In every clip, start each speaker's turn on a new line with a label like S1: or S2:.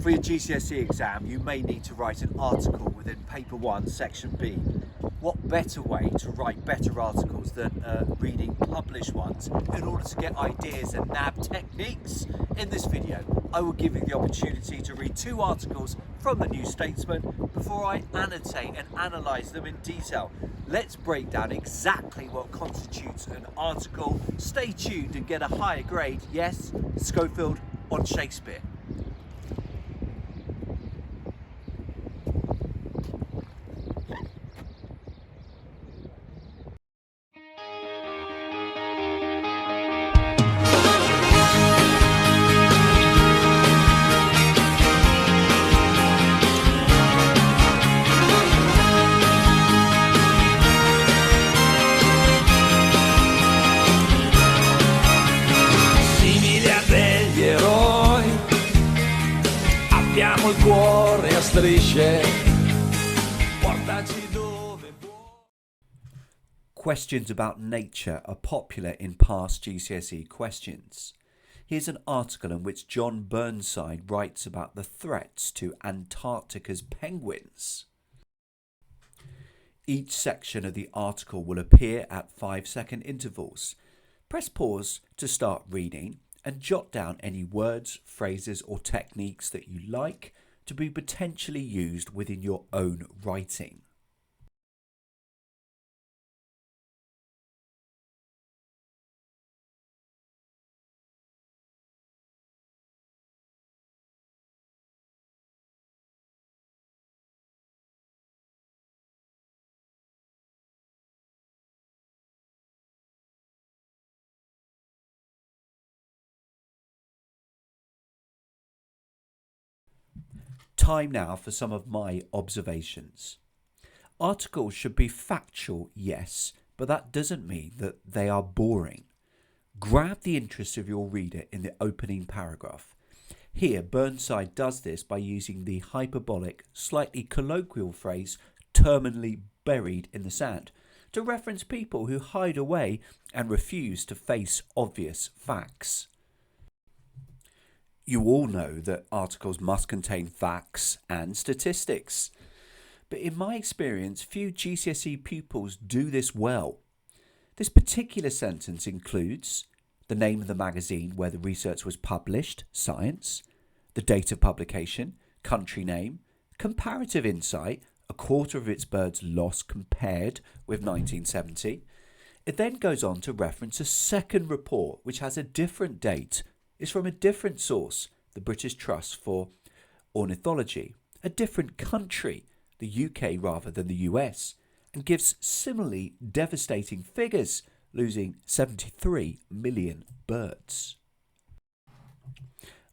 S1: For your GCSE exam, you may need to write an article within Paper 1, Section B. What better way to write better articles than reading published ones in order to get ideas and nab techniques? In this video, I will give you the opportunity to read 2 articles from the New Statesman before I annotate and analyse them in detail. Let's break down exactly what constitutes an article. Stay tuned and get a higher grade, yes, Schofield on Shakespeare.
S2: Abbiamo il cuore a strisce, portaci dove vuoi.
S1: Questions about nature are popular in past GCSE questions. Here's an article in which John Burnside writes about the threats to Antarctica's penguins. Each section of the article will appear at 5-second intervals. Press pause to start reading and jot down any words, phrases or techniques that you like to be potentially used within your own writing. Time now for some of my observations. Articles should be factual, yes, but that doesn't mean that they are boring. Grab the interest of your reader in the opening paragraph. Here, Burnside does this by using the hyperbolic, slightly colloquial phrase terminally buried in the sand to reference people who hide away and refuse to face obvious facts. You all know that articles must contain facts and statistics, but in my experience, few GCSE pupils do this well. This particular sentence includes the name of the magazine where the research was published, Science, the date of publication, country name, comparative insight, a quarter of its birds lost compared with 1970. It then goes on to reference a second report which has a different date, is from a different source, the British Trust for Ornithology, a different country, the UK rather than the US, and gives similarly devastating figures, losing 73 million birds.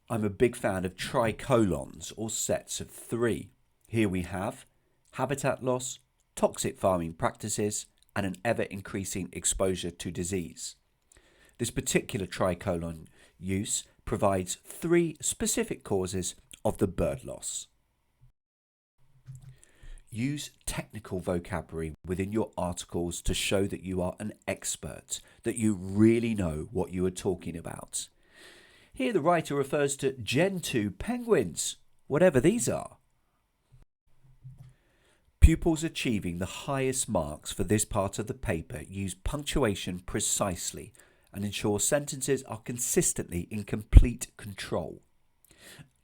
S1: I'm a big fan of tricolons or sets of 3. Here we have habitat loss, toxic farming practices, and an ever-increasing exposure to disease. This particular tricolon use provides 3 specific causes of the bird loss. Use technical vocabulary within your articles to show that you are an expert, that you really know what you are talking about. Here the writer refers to Gen 2 penguins, whatever these are. Pupils achieving the highest marks for this part of the paper use punctuation precisely and ensure sentences are consistently in complete control.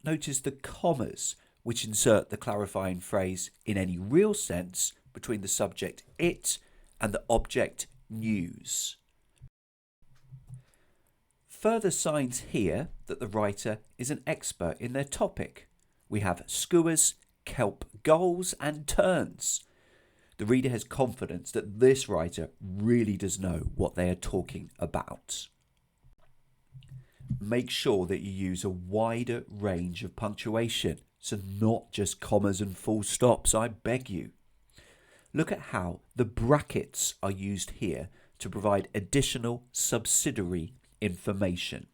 S1: Notice the commas which insert the clarifying phrase in any real sense between the subject it and the object news. Further signs here that the writer is an expert in their topic. We have skuas, kelp gulls and terns. The reader has confidence that this writer really does know what they are talking about. Make sure that you use a wider range of punctuation, so not just commas and full stops, I beg you. Look at how the brackets are used here to provide additional subsidiary information.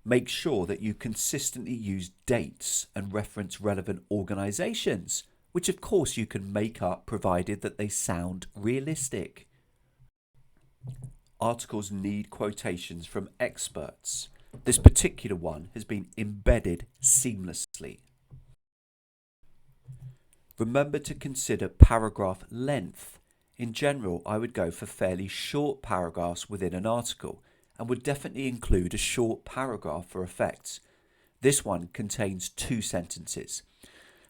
S1: Make sure that you consistently use dates and reference relevant organisations, which of course you can make up provided that they sound realistic. Articles need quotations from experts. This particular one has been embedded seamlessly. Remember to consider paragraph length. In general, I would go for fairly short paragraphs within an article and would definitely include a short paragraph for effect. This one contains 2 sentences.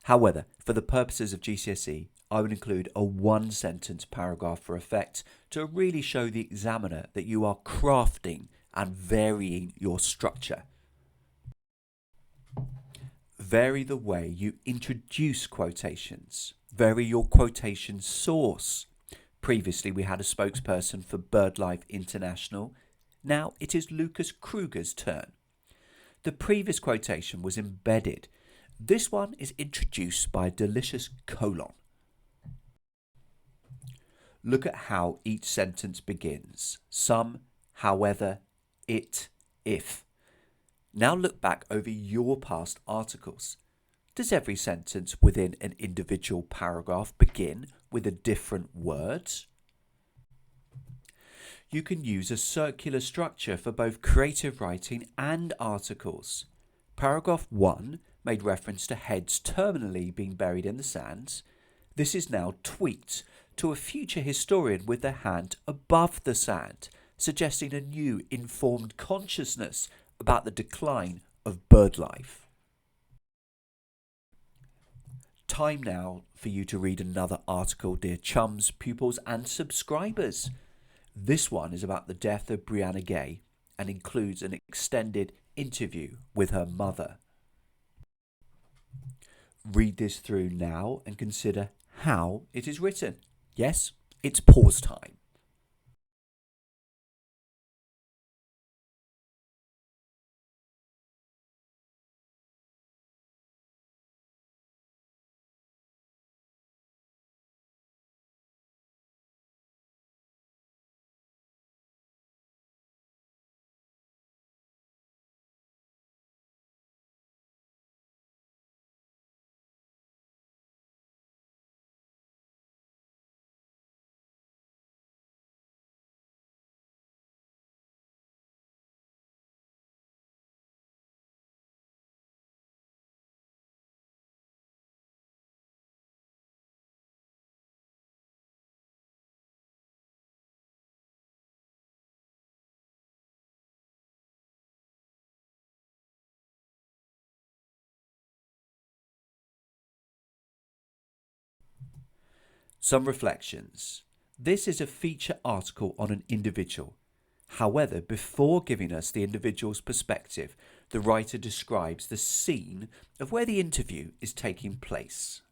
S1: However, for the purposes of GCSE, I would include a 1-sentence paragraph for effect to really show the examiner that you are crafting and varying your structure. Vary the way you introduce quotations. Vary your quotation source. Previously, we had a spokesperson for BirdLife International. Now it is Lucas Kruger's turn. The previous quotation was embedded. This one is introduced by a delicious colon. Look at how each sentence begins. Some, however, it, if. Now look back over your past articles. Does every sentence within an individual paragraph begin with a different word? You can use a circular structure for both creative writing and articles. Paragraph 1 made reference to heads terminally being buried in the sand. This is now tweaked to a future historian with their hand above the sand, suggesting a new informed consciousness about the decline of bird life. Time now for you to read another article, dear chums, pupils and subscribers. This one is about the death of Brianna Gay and includes an extended interview with her mother. Read this through now and consider how it is written. Yes, it's pause time. Some reflections. This is a feature article on an individual. However, before giving us the individual's perspective, the writer describes the scene of where the interview is taking place.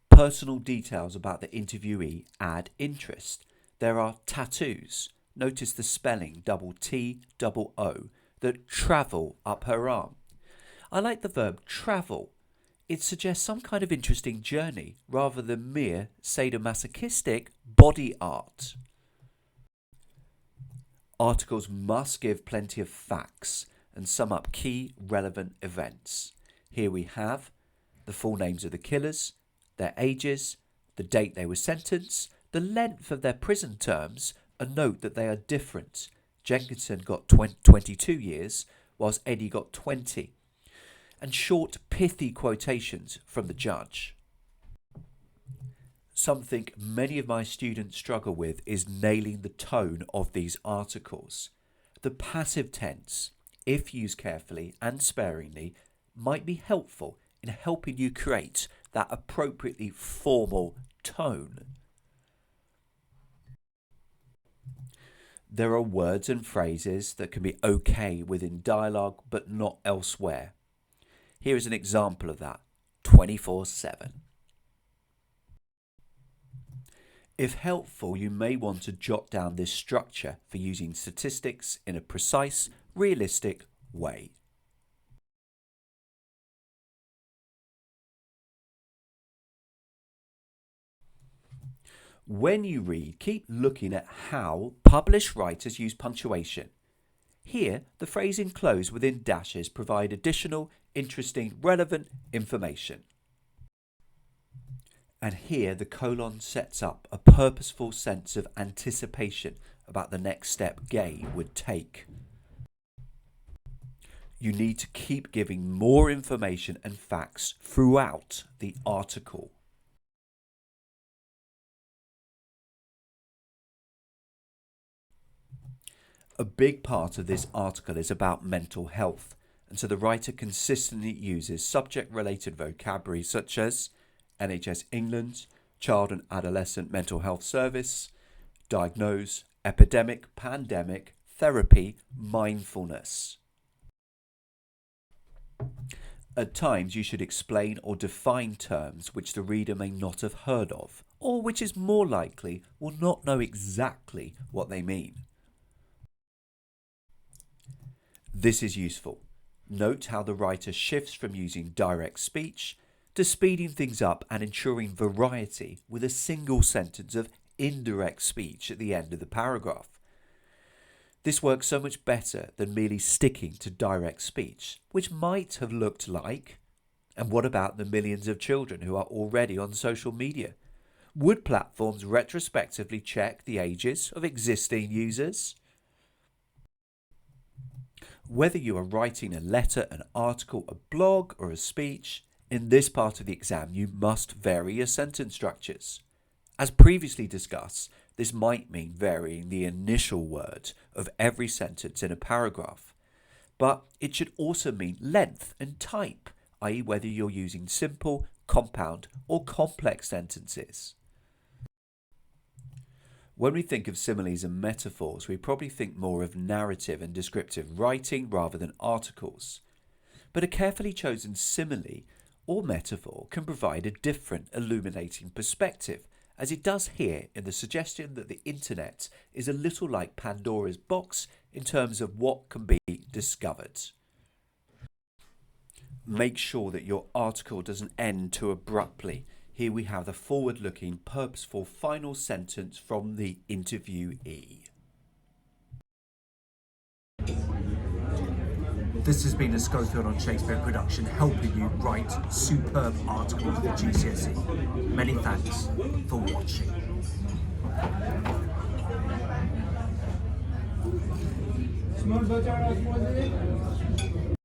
S1: Personal details about the interviewee add interest. There are tattoos. Notice the spelling T-O-O that travel up her arm. I like the verb travel. It suggests some kind of interesting journey rather than mere sadomasochistic body art. Articles must give plenty of facts and sum up key relevant events. Here we have the full names of the killers, their ages, the date they were sentenced, the length of their prison terms, a note that they are different. Jenkinson got 22 years, whilst Eddie got 20. And short, pithy quotations from the judge. Something many of my students struggle with is nailing the tone of these articles. The passive tense, if used carefully and sparingly, might be helpful in helping you create that appropriately formal tone. There are words and phrases that can be okay within dialogue but not elsewhere. Here is an example of that, 24/7. If helpful, you may want to jot down this structure for using statistics in a precise, realistic way. When you read, keep looking at how published writers use punctuation. Here, the phrase enclosed within dashes provide additional, interesting, relevant information. And here the colon sets up a purposeful sense of anticipation about the next step Gay would take. You need to keep giving more information and facts throughout the article. A big part of this article is about mental health, and so the writer consistently uses subject-related vocabulary such as NHS England, Child and Adolescent Mental Health Service, diagnose, epidemic, pandemic, therapy, mindfulness. At times you should explain or define terms which the reader may not have heard of, or which is more likely will not know exactly what they mean. This is useful. Note how the writer shifts from using direct speech to speeding things up and ensuring variety with a single sentence of indirect speech at the end of the paragraph. This works so much better than merely sticking to direct speech, which might have looked like, and what about the millions of children who are already on social media? Would platforms retrospectively check the ages of existing users? Whether you are writing a letter, an article, a blog, or a speech, in this part of the exam you must vary your sentence structures. As previously discussed, this might mean varying the initial word of every sentence in a paragraph, but it should also mean length and type, i.e. whether you're using simple, compound, or complex sentences. When we think of similes and metaphors, we probably think more of narrative and descriptive writing rather than articles. But a carefully chosen simile or metaphor can provide a different illuminating perspective, as it does here in the suggestion that the internet is a little like Pandora's box in terms of what can be discovered. Make sure that your article doesn't end too abruptly. Here we have the forward-looking, purposeful final sentence from the interviewee.
S3: This has been a Schofield on Shakespeare production, helping you write superb articles for GCSE. Many thanks for watching.